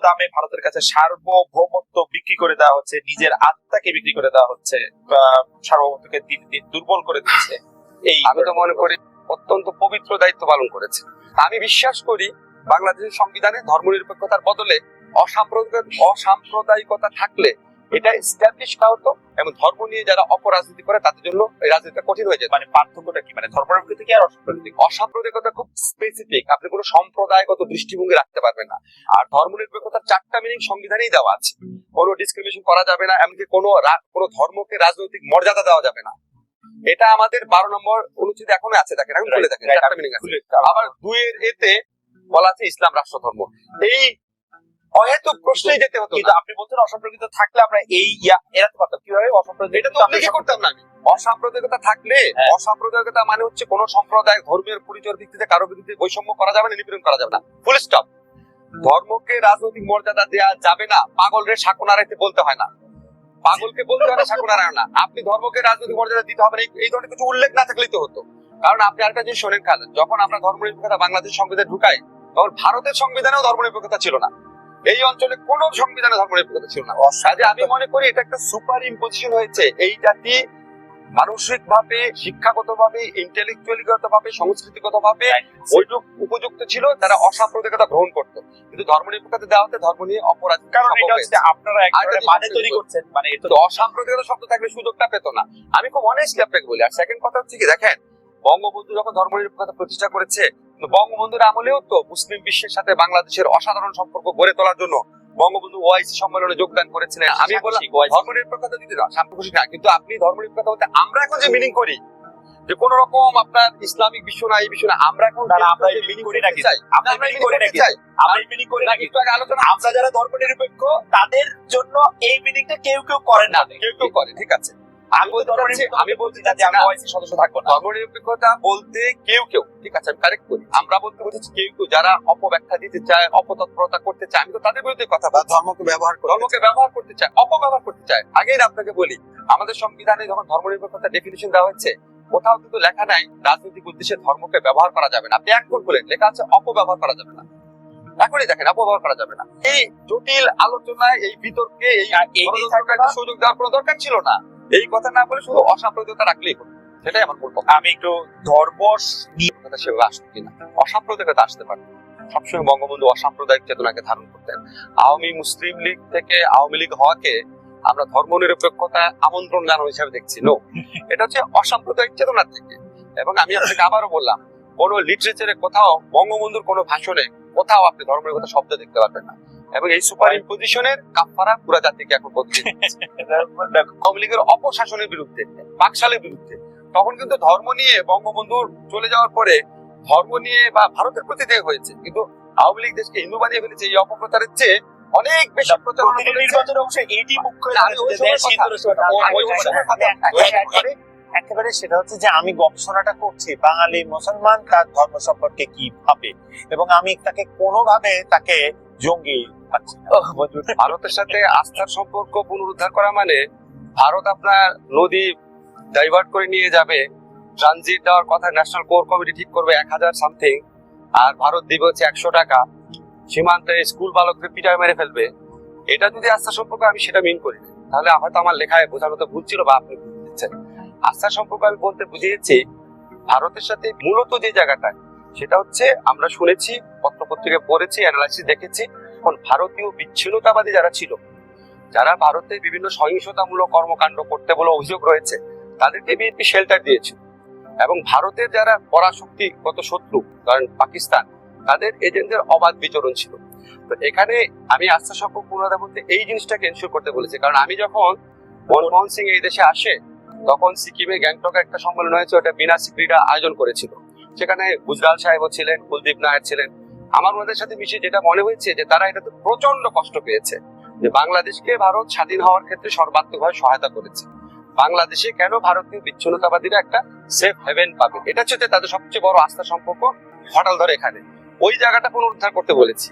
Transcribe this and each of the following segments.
দামে ভারতের কাছে সার্বভৌমত্ব বিক্রি করে দেওয়া হচ্ছে, নিজের আত্মাকে বিক্রি করে দেওয়া হচ্ছে, সার্বভৌমত্বকে দিন দিন দুর্বল করে দিচ্ছে। এই আমি তো মনে করি অত্যন্ত পবিত্র দায়িত্ব পালন করেছে। আমি বিশ্বাস করি বাংলাদেশের সংবিধানে ধর্মনিরপেক্ষতার বদলে অসাম্প্রদায়িকতা থাকলে এটা এস্টাবলিশ করা হতো, এবং ধর্ম নিয়ে যারা অপরাজনীতি করে তাদের জন্য এই রাজনীতিটা কঠিন হয়ে যেত। মানে পার্থক্যটা কি? মানে ধর্মনিরপেক্ষতা কি আর অসাম্প্রদায়িক? অসাম্প্রদায়িকতা খুব স্পেসিফিক, আপনি কোনো সম্প্রদায়গত দৃষ্টিভঙ্গি রাখতে পারবেন না। আর ধর্মনিরপেক্ষতার 4টা মিনিং সংবিধানেই দেওয়া আছে। কোনো ডিসক্রিমিনেশন করা যাবে না, এমনকি কোনো ধর্মকে রাজনৈতিক মর্যাদা দেওয়া যাবে না। এটা আমাদের 12 নম্বর অনুচ্ছেদে এখনো আছে, দেখেন এখন খুলে দেখেন 4টা মিনিং আছে। আবার 2 এর এতে বলা আছে ইসলাম রাষ্ট্র ধর্ম। এই অহেতুক প্রশ্নেই যেতে হতো। কিন্তু আপনি বলছেন অসাম্প্রদায়িকতা থাকলে আমরা এই এড়াতে পারতাম কিভাবে? অসাম্প্রদায়িক এটা তো উল্লেখ করতাম না আমি। অসাম্প্রদায়িকতা থাকলে, অসাম্প্রদায়িকতা মানে হচ্ছে কোন সম্প্রদায় ধর্মের পরিচয়ের ভিত্তিতে কারো বিরুদ্ধে বৈষম্য করা যাবে না, নিপীড়ন করা যাবে না, ফুল স্টপ। ধর্মকে রাজনৈতিক মর্যাদা দেওয়া যাবে না, পাগলরে শাকুনারাইতে বলতে হয় না, পাগলকে বলতে হয় না শাকুনারায় না। আপনি ধর্মকে রাজনৈতিক মর্যাদা দিতে হবে না, এই ধরনের কিছু উল্লেখ না থাকলেই তো হতো। কারণ আপনি আরেকটা জিনিস শোনেন খালেন, যখন আমরা ধর্মনিরপেক্ষতা বাংলাদেশ সংবিধানে ঢুকাই তখন ভারতের সংবিধানেও ধর্মনিরপেক্ষতা ছিল না, এই অঞ্চলে কোন সংবিধানে ধর্মনিরপেক্ষতা ছিল না। কাজে আমি মনে করি এটা একটা সুপার ইম্পোজিশন হয়েছে। এই জাতি মানসিক ভাবে, শিক্ষাগত ভাবে, ইন্টেলেকচুয়ালি ভাবে, সংস্কৃতিগত ভাবে ওইটুক উপযুক্ত ছিল, তারা অসাম্প্রদায়িকতা গ্রহণ করতো। কিন্তু ধর্মনিরপেক্ষতা দেওয়া হতে ধর্ম নিয়ে অপরাধ, কারণ এটা হচ্ছে আপনারা একটা মানে তৈরি করছেন, মানে এটা তো অসাম্প্রদায়িকতা শব্দ থাকলে সুযোগটা পেত না। আমি খুব অনেস্টলি আপনাকে বলি। আর সেকেন্ড কথা হচ্ছে কি, দেখেন বঙ্গবন্ধু যখন ধর্মনিরপেক্ষতা প্রতিষ্ঠা করেছে, বঙ্গবন্ধুর আমলেও তো মুসলিম বিশ্বের সাথে বাংলাদেশের অসাধারণ সম্পর্ক গড়ে তোলার জন্য বঙ্গবন্ধু ওআইসি সম্মেলনে যোগদান করেছিলেন। আমি বললাম ধর্মনিরপেক্ষতা দিতে না, সাম্প্রদায়িক না, কিন্তু আপনি ধর্মনিরপেক্ষতা বলতে আমরা এখন যে মিনিং করি যে কোন রকম আপনার ইসলামিক বিশ্ব না, এই বিশ্ব না, আমরা এখন আমরা মিনিং করি নাকি চাই, আমরা মিনিং করি নাকি চাই, আমরা মিনিং করি নাকি একটু আগে আলোচনা, আমরা যারা ধর্মনিরপেক্ষ তাদের জন্য এই মিনিংটা কেউ কেউ করে না, কেউ কেউ করে, ঠিক আছে। আমি বলছি যে আমরা ওআইসি সদস্য থাকবো না। ধর্মনিরপেক্ষতা বলতে কেউ কেউ, ঠিক আছে আমি কারেক্ট করি, আমরা বলতে বলছি কেউ কেউ যারা অপব্যাখ্যা দিতে চায়, অপতৎপরতা করতে চায়, আমি তো তাদের বিরুদ্ধে কথা বলছি। ধর্মকে ব্যবহার করতে চায়, অপব্যবহার করতে চায়। আগেই আপনাকে বলি, আমাদের সংবিধানে যখন ধর্মনিরপেক্ষতা ডেফিনিশন দেওয়া হচ্ছে, কোথাও কিন্তু লেখা নাই রাজনৈতিক উদ্দেশ্যে ধর্মকে ব্যবহার করা যাবে না। আপনি এক খুলেন, লেখা আছে অপব্যবহার করা যাবে না। এখনই দেখেন অপব্যবহার করা যাবে না। এই জটিল আলোচনায়, এই বিতর্কে, এই সুযোগ দেওয়ার কোনো দরকার ছিল না। এই কথা না বলে শুধু অসাম্প্রদায়িকতা রাখলেই হতো, সেটাই আমার বলবো। আমি একটু ধর্ম নিয়ে সেভাবে আসতো কিনা, অসাম্প্রদায়িকতা আসতে পারত। সবসময় বঙ্গবন্ধু অসাম্প্রদায়িক চেতনাকে ধারণ করতেন। আওয়ামী মুসলিম লীগ থেকে আওয়ামী লীগ হওয়াকে আমরা ধর্মনিরপেক্ষতা আমন্ত্রণ জানানো হিসাবে দেখছি। নো, এটা হচ্ছে অসাম্প্রদায়িক চেতনা থেকে। এবং আমি আপনাকে আবারও বললাম, কোন লিটারেচারে কোথাও বঙ্গবন্ধুর কোন ভাষণে কোথাও আপনি ধর্মনিরপেক্ষতা শব্দ দেখতে পারবেন না। এবং এই সুপার ইম্পোজিশনের কাফারা পুরো জাতিকে এখন করতে আওয়ামী লীগের অপশাসনের বিরুদ্ধে, বাকশালের বিরুদ্ধে। তখন কিন্তু ধর্ম নিয়ে বঙ্গবন্ধুর চলে যাওয়ার পরে ধর্ম নিয়ে বা ভারতের প্রতি দেয় হয়েছে, কিন্তু আওয়ামী লীগ দেশকে হিন্দু বানিয়ে ফেলেছে এই অপপ্রচারের চেয়ে অনেক বেশি প্রচারণা। নির্বাচনের অংশে এটি মুখ্য একেবারে সেটা হচ্ছে যে আমি গবেষণাটা করছি বাঙালি মুসলমান তার ধর্ম সম্পর্কে কি ভাবে, এবং আমি তাকে কোনোভাবে তাকে জঙ্গি পাচ্ছি না। ভারতের সাথে আস্থার সম্পর্ক পুনরুদ্ধার করা মানে ভারত আপনার নদী ডাইভার্ট করে নিয়ে যাবে, ট্রানজিট দেওয়ার কথা ন্যাশনাল কোর কমিটি ঠিক করবে 1000 সামথিং, আর ভারত দিবে হচ্ছে 100 টাকা, সীমান্তে স্কুল বালককে পিটায় মেরে ফেলবে। এটা যদি আস্থার সম্পর্ক, আমি সেটা মিন করি, তাহলে হয়তো আমার লেখায় বোঝানো তো ভুল ছিল বা আপনি ভুল দিচ্ছেন। আস্থার সম্পর্ক আমি বলতে বুঝিয়েছি ভারতের সাথে মূলত যে জায়গাটা, সেটা হচ্ছে আমরা শুনেছি, পত্রপত্রিকায় পড়েছি, অ্যানালাইসিস দেখেছি, এখন ভারতীয় বিচ্ছিন্নতাবাদী যারা ছিল, যারা ভারতে বিভিন্ন সহিংসতামূলক কর্মকাণ্ড করতে বলে অভিযোগ রয়েছে, তাদেরকে বিএনপি শেল্টার দিয়েছে। এবং ভারতের যারা পরাশক্তিগত শত্রু, কারণ পাকিস্তান, তাদের এজেন্টদের অবাধ বিচরণ ছিল। তো এখানে আমি আস্থা সম্পর্ক পুনরুদ্ধার বলতে এই জিনিসটাকে এনশিওর করতে বলেছি। কারণ আমি যখন মনমোহন সিং এই দেশে আসে, তখন সিকিমে গ্যাংটকে একটা সম্মেলন হয়েছে, ওটা বিনাশী ক্রীড়া আয়োজন করেছিল। সেখানে গুজরাল সাহেবও ছিলেন, কুলদীপ নায়ার ছিলেন। আমার ওদের সাথে মিশে যেটা মনে হয়েছে যে তারা এটাতে প্রচন্ড কষ্ট পেয়েছে যে বাংলাদেশকে ভারত স্বাধীন হওয়ার ক্ষেত্রে সর্বাত্মকভাবে সহায়তা করেছে। বাংলাদেশে কেন ভারতীয় বিচ্ছিন্নতাবাদীরা একটা সেফ হেভেন পাবে, এটা হচ্ছে তাদের সবচেয়ে বড় আস্থা সম্পর্ক হঠাৎ ধরে এখানে ওই জায়গাটা পুনরুদ্ধার করতে বলেছি।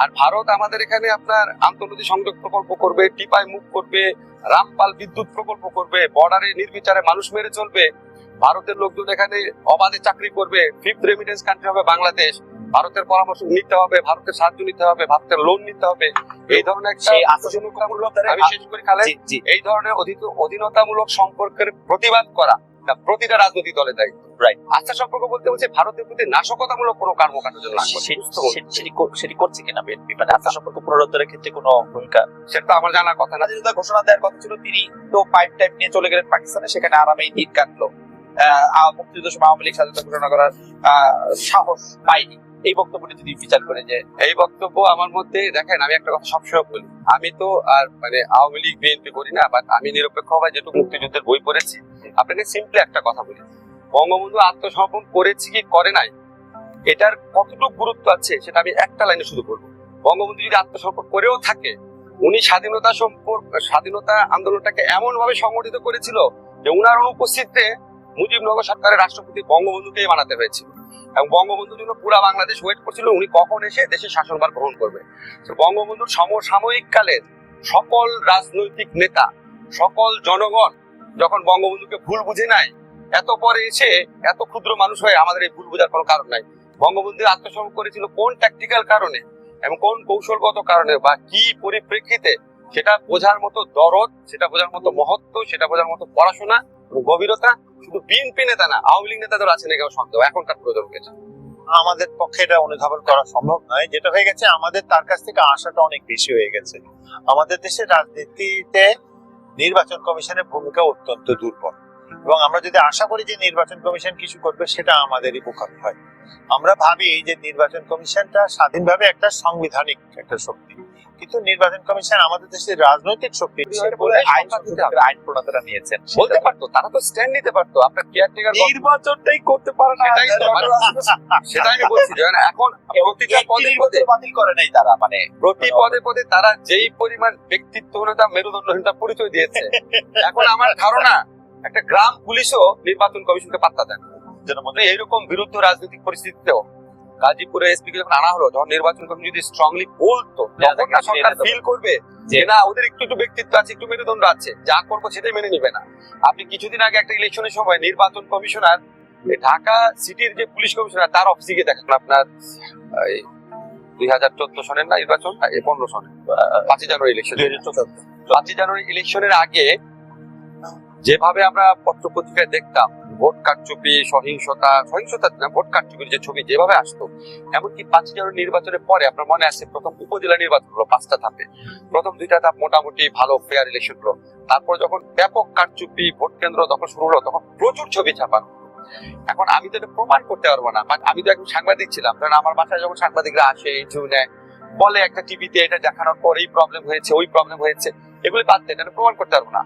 আর ভারত আমাদের এখানে আপনার আন্তর্নদী সংযোগ প্রকল্প করবে, টিপাই মুভ করবে, রামপাল বিদ্যুৎ প্রকল্প করবে, বর্ডারে নির্বিচারে মানুষ মেরে চলবে, ভারতের লোকজন এখানে অবাধে চাকরি করবে, ফিফথ রেমিটেন্স কান্ট্রি হবে বাংলাদেশ, ভারতের পরামর্শ নিতে হবে, ভারতের সাহায্য নিতে হবে, ভারতের লোন নিতে হবে, এই ধরনের একটা সেই আত্মসমর্পণমূলক আমি শেষ করি খালেদ, জি এই ধরনের অধীনতামূলক সম্পর্কের প্রতিবাদ করা না প্রতিটা রাজনৈতিক দলের দায়িত্ব। Right. আস্থা সম্পর্ক বলতে বলছে ভারতের প্রতি নাশকতামূলক কোনো কর্মকাণ্ড যেন না করে। সেটি করছে কিনা বিএনপি, মানে আত্মসম্পর্ক পুনরুদ্ধারের ক্ষেত্রে কোনো ভূমিকা? সেটা তো আমার জানার কথা না। স্বাধীনতা ঘোষণা দেওয়ার কথা ছিল, তিনি তো পাইপ টাইপ নিয়ে চলে গেলেন পাকিস্তানে, সেখানে আরামেই দিন কাটলো। মুক্তিযুদ্ধ সময় আওয়ামী লীগ স্বাধীনতা ঘোষণা করার সাহস পায়নি। এই বক্তব্যটি যদি বিচার করে যে এই বক্তব্য আমার মধ্যে দেখেন, আমি একটা কথা সবসময় বলি, আমি তো আর মানে আওয়ামী লীগ বিএনপি করি না, বাট আমি নিরপেক্ষভাবে যেটুকু মুক্তিযুদ্ধের বই পড়েছি, আপনাকে সিম্পলি একটা কথা বলি, বঙ্গবন্ধু আত্মসমর্পণ করেছে কি করে নাই, এটার কতটুকু গুরুত্ব আছে সেটা আমি একটা লাইনে শুধু বলবো। বঙ্গবন্ধু যদি আত্মসমর্পণ করেও থাকে, উনি স্বাধীনতা আন্দোলনটাকে এমন ভাবে সংগঠিত করেছিল যে উনার অনুপস্থিতিতে মুজিবনগর সরকারের রাষ্ট্রপতি বঙ্গবন্ধুকেই বানাতে হয়েছিল, এবং বঙ্গবন্ধুর জন্য পুরা বাংলাদেশ ওয়েট করছিল উনি কখন এসে দেশের শাসনভার গ্রহণ করবে। তো বঙ্গবন্ধুর সমসাময়িক কালের সকল রাজনৈতিক নেতা, সকল জনগণ যখন বঙ্গবন্ধুকে ভুল বুঝে নাই, এত পরে এসে এত ক্ষুদ্র মানুষ হয়ে আমাদের এই ভুল বোঝার কোনো কারণ নাই। বঙ্গবন্ধু আত্মসমর্পণ করেছিল কোন ট্যাকটিক্যাল কারণে এবং কোন কৌশলগত কারণে বা কি পরিপ্রেক্ষিতে, সেটা বোঝার মতো দরদ, সেটা বোঝার মতো মহত্ব, সেটা বোঝার মতো পড়াশোনা এবং গভীরতা শুধু বিএনপি নেতা না, আওয়ামী লীগ নেতাদের আছে নাকি আমার সন্দেহ, এখনকার প্রয়োজন হয়েছে। আমাদের পক্ষে এটা অনুধাবন করা সম্ভব নয়। যেটা হয়ে গেছে, আমাদের তার কাছ থেকে আশাটা অনেক বেশি হয়ে গেছে। আমাদের দেশের রাজনীতিতে নির্বাচন কমিশনের ভূমিকা অত্যন্ত দুর্বল, এবং আমরা যদি আশা করি যে নির্বাচন কমিশন কিছু করবে, সেটা আমাদেরই বোকামি হয়। আমরা ভাবি যে নির্বাচন কমিশনটা স্বাধীনভাবে একটা সাংবিধানিক একটা শক্তি, কিন্তু নির্বাচন কমিশন আমাদের দেশের রাজনৈতিক শক্তি আইন প্রণেতারা নিয়েছেন, বলতে পারতো, তারা তো স্ট্যান্ড নিতে পারতো, আপনার কেয়ারটেকার নির্বাচনটাই করতে পারে না। সেটাই আমি বলছি, যেমন এখন প্রতিটা পদে পদে বাতিল করে নাই তারা, মানে প্রতি পদে পদে তারা যেই পরিমাণ ব্যক্তিত্বহীনতা, মেরুদণ্ডহীনতা পরিচয় দিয়েছে, এখন আমার ধারণা একটা গ্রাম পুলিশও নির্বাচন কমিশনকে পাত্তা দেন। এইরকম বিরুদ্ধ রাজনৈতিক পরিস্থিতিতেও গাজীপুরে এসপি কে যখন আনা হলো, যখন নির্বাচন কমিশন যদি স্ট্রংলি বলতো, তখন না সরকার ফিল করবে যে না, ওদের একটু একটু ব্যক্তিত্ব আছে, একটু মেরুদণ্ড আছে, যা করবো সেটাই মেনে নিবে না। আপনি কিছুদিন আগে একটা ইলেকশনের সময় নির্বাচন কমিশনার ঢাকা সিটির যে পুলিশ কমিশনার, তার অফিসে গিয়ে দেখেন আপনার 2014 সনের না নির্বাচন, 15 সনের 5 জানুয়ারি ইলেকশন, 5 জানুয়ারি ইলেকশনের আগে যেভাবে আমরা পত্র পত্রিকায় দেখতাম ভোট কারচুপি, সহিংসতা না, ভোট কারচুপির যে ছবি যেভাবে আসতো, এমনকি 5 জানুয়ারি নির্বাচনের পরে আপনার মনে আছে প্রথম উপজেলা নির্বাচন হলো 5টা ধাপে, প্রথম 2টা ধাপ মোটামুটি ভালো ফেয়ার ইলেকশন হলো, তারপর যখন ব্যাপক কারচুপি, ভোট কেন্দ্র দখল শুরু হলো, তখন প্রচুর ছবি ছাপানো। এখন আমি তো এটা প্রমাণ করতে পারবো না, বাট আমি তো একজন সাংবাদিক ছিলাম, কারণ আমার বাসায় যখন সাংবাদিকরা আসে, ইন্টারভিউ নেয়, বলে একটা টিভিতে এটা দেখানোর পর এই প্রবলেম হয়েছে, ওই প্রবলেম হয়েছে, এগুলি বাদ দেন, এটা প্রমাণ করতে পারবো না।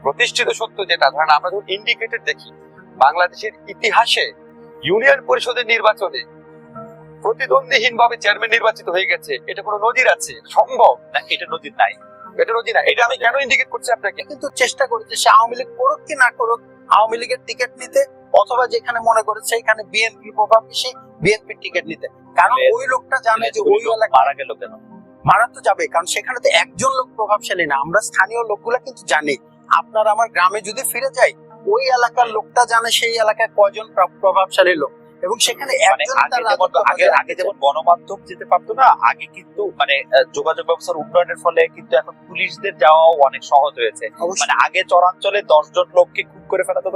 প্রতিষ্ঠিত সত্য যেটা, ধরেন আমরা যখন ইন্ডিকেটর দেখি, বাংলাদেশের ইতিহাসে ইউনিয়ন পরিষদের নির্বাচনে প্রতিদ্বন্দ্বীহীন ভাবে চেয়ারম্যান নির্বাচিত হয়ে গেছে, এটা কোনো নজির আছে? সম্ভব না, এটা নজির নাই, এটা নজির নাই। এটা আমি কেন ইন্ডিকেট করছি আপনাকে? কিন্তু চেষ্টা করেছে সে আওয়ামী লীগ করুক কি না করুক, আওয়ামী লীগের টিকিট নিতে, অথবা যেখানে মনে করেছে এখানে বিএনপি প্রভাব বেশি, বিএনপির টিকিট নিতে। কারণ ওই লোকটা জানে যে ওই এলাকা মারা গেল কেন, মারা তো যাবে, কারণ সেখানে তো একজন লোক প্রভাবশালী না। আমরা স্থানীয় লোকগুলা কিন্তু জানি। আপনার আমার গ্রামে যদি ফিরে যাই, ওই এলাকার লোকটা জানে সেই এলাকায় কয়জন প্রভাবশালী লোক, এবং সেখানে একজন তার রাজত্ব আগে যেমন গণমাধ্যম যেতে পারতো না, আগে কিন্তু মানে যোগাযোগ ব্যবস্থার উন্নয়নের ফলে কিন্তু এখন পুলিশদের যাওয়াও অনেক সহজ হয়েছে। মানে আগে চরাঞ্চলে 10 জন লোককে খুন করে ফেলা তো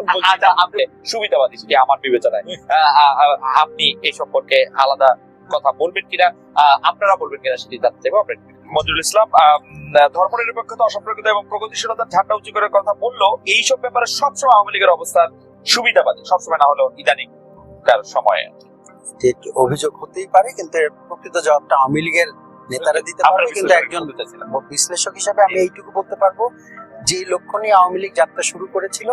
আপনি সুবিধাবাদী, সেটি আমার বিবেচনায়। আপনি এই সম্পর্কে আলাদা কথা বলবেন কিনা, আপনারা বলবেন কিনা, সেটি জানতে চাইবো। মঞ্জুরুল ইসলাম ধর্মনিরপেক্ষতা, অসাম্প্রদায়িকতা এবং প্রগতিশীলতার ঝান্ডা উঁচু করে কথা বললো, এইসব ব্যাপারে সবসময় আওয়ামী লীগের অবস্থান সুবিধাবাদী, সবসময় না হলেও ইদানিং তার সময়ে অভিযোগ হতেই পারে, কিন্তু এর প্রকৃত জবাবটা আওয়ামী লীগের নেতারা দিতে পারবে। কিন্তু একজন বিশ্লেষক হিসেবে আমি এইটুকু বলতে পারবো, যে লক্ষ্য নিয়ে আওয়ামী লীগ যাত্রা শুরু করেছিল,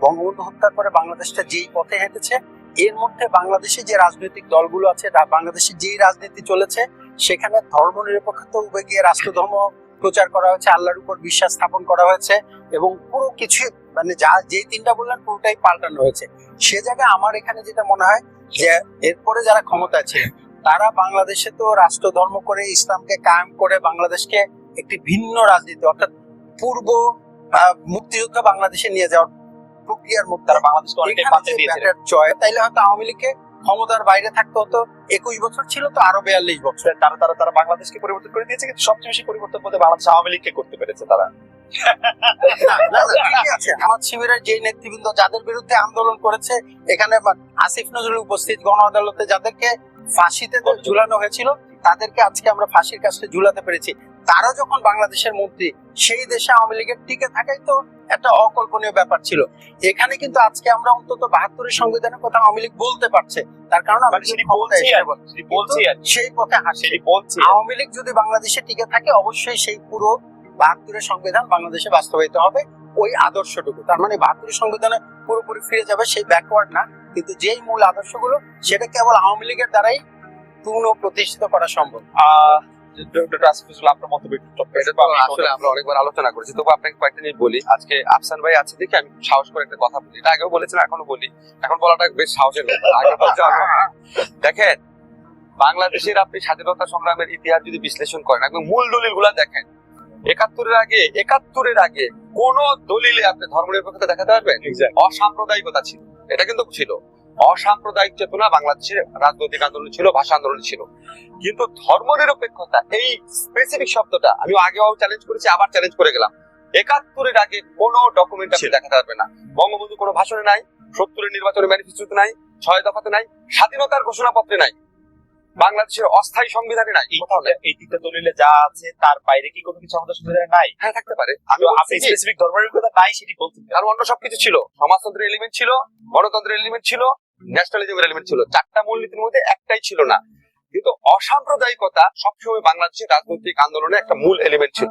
বঙ্গবন্ধু হত্যার পরে বাংলাদেশটা যেই পথে হেঁটেছে, এর মধ্যে বাংলাদেশে যে রাজনৈতিক দলগুলো আছে, বাংলাদেশে যেই রাজনীতি চলেছে, সেখানে ধর্ম নিরপেক্ষতা উঠে গিয়ে রাষ্ট্রধর্ম প্রচার করা হয়েছে, আল্লাহর উপর বিশ্বাস স্থাপন করা হয়েছে, এবং পুরো কিছু মানে যা যে 3টা বললেন পুরোটাই পাল্টানো হয়েছে। সে জায়গায় আমার এখানে যেটা মনে হয় যে এরপরে যারা ক্ষমতায় ছিল, তারা বাংলাদেশে তো রাষ্ট্রধর্ম করে ইসলামকে কায়েম করে বাংলাদেশকে একটি ভিন্ন রাজনীতি, অর্থাৎ পূর্ব মুক্তিযুদ্ধ বাংলাদেশে নিয়ে যাওয়ার প্রক্রিয়ার মধ্যে তারা বাংলাদেশকে অনেকটাই বাঁচিয়ে দিয়েছে। তাইলে হয়তো আওয়ামী লীগকে ক্ষমতার বাইরে থাকতে হতো, 21 বছর ছিল তো আরো 42 বছর। তারা তারা তারা বাংলাদেশকে পরিবর্তন করে দিয়েছে, কিন্তু সবচেয়ে বেশি পরিবর্তন বলতে বাংলাদেশ আওয়ামী লীগকে করতে পেরেছে তারা। না, না, না, ঠিকই আছে। আমার শিবিরের যে নেতৃবৃন্দ যাদের বিরুদ্ধে আন্দোলন করেছে, এখানে আসিফ নজরুল উপস্থিত, গণ আদালতে যাদেরকে ফাঁসিতে ঝুলানো হয়েছিল তাদেরকে আজকে আমরা ফাঁসির কাছে ঝুলাতে পেরেছি। তারা যখন বাংলাদেশের মন্ত্রী, সেই দেশে আওয়ামী লীগের টিকে থাকাই তো একটা অকল্পনীয় ব্যাপার ছিল। এখানে কিন্তু আজকে আমরা অন্তত 72 সংবিধানের কথা আওয়ামী লীগ বলতে পারছে, তার কারণ আমরা সেটি ক্ষমতায় বলছি এসে আর বলছি। সেটি বলছি আর সেই পথে হাসি। সেটি বলছি। আওয়ামী লীগ যদি বাংলাদেশে টিকে থাকে, অবশ্যই সেই পুরো 72 সংবিধান বাংলাদেশে বাস্তবায়িত হবে, ওই আদর্শটুকু। তার মানে 72 সংবিধানে পুরোপুরি ফিরে যাবে সেই ব্যাকওয়ার্ড না, কিন্তু যেই মূল আদর্শগুলো সেটা কেবল আওয়ামী লীগের দ্বারাই পূর্ণ প্রতিষ্ঠিত করা সম্ভব। ডক্টর আসিফ নজরুল, আপনার মন্তব্য একটু এটা তো আসলে আমরা অনেকবার আলোচনা করেছি, তবু আপনাকে কয়েকটা জিনিস বলি। আজকে আফসান ভাই আছে দেখে আমি সাহস করে একটা কথা বলি, এটা আগেও বলেছেন এখনো বলি, এখন বলাটা বেশ সাহসের ব্যাপার। আগে বলতে হবে না। দেখেন, বাংলাদেশের আপনি স্বাধীনতা সংগ্রামের ইতিহাস যদি বিশ্লেষণ করেন, একদম মূল দলিল গুলা দেখেন, 71-এর আগে কোন দলিলে আপনি ধর্মনিরপেক্ষতা দেখাতে পারবেন? অসাম্প্রদায়িকতা ছিল, এটা কিন্তু ছিল। অসাম্প্রদায়িক চেতনা বাংলাদেশের রাজনৈতিক আন্দোলন ছিল, ভাষা আন্দোলন ছিল। কিন্তু ধর্মনিরপেক্ষতা এই স্পেসিফিক শব্দটা আমি আগেও চ্যালেঞ্জ করেছি, আবার চ্যালেঞ্জ করে গেলাম। 71-এর আগে কোন ডকুমেন্ট আপনি দেখাতে পারবেন না। বঙ্গবন্ধু কোনো ভাষণে নাই, 70-এর নির্বাচনের ম্যানিফেস্টোতে নাই, 6 দফাতে নাই, স্বাধীনতার ঘোষণাপত্রে নাই, বাংলাদেশের অস্থায়ী সংবিধানে নাই, কোথাও নাই। এই তিনটা দলিলে যা আছে তার বাইরে কি কোনো কিছু আমাদের সংবিধানে নাই? হ্যাঁ, থাকতে পারে। আমি আপনি স্পেসিফিক ধর্মনিরপেক্ষতা নাই সেটি বলতে আর অন্য সবকিছু ছিল, সমাজতন্ত্রের এলিমেন্ট ছিল, গণতন্ত্রের এলিমেন্ট ছিল, ন্যাশনালিজমের এলিমেন্ট ছিল, 4টা মূলনীতির মধ্যে একটাই ছিল না। কিন্তু অসাম্প্রদায়িকতা সবসময় বাংলাদেশের রাজনৈতিক আন্দোলনে একটা মূল এলিমেন্ট ছিল।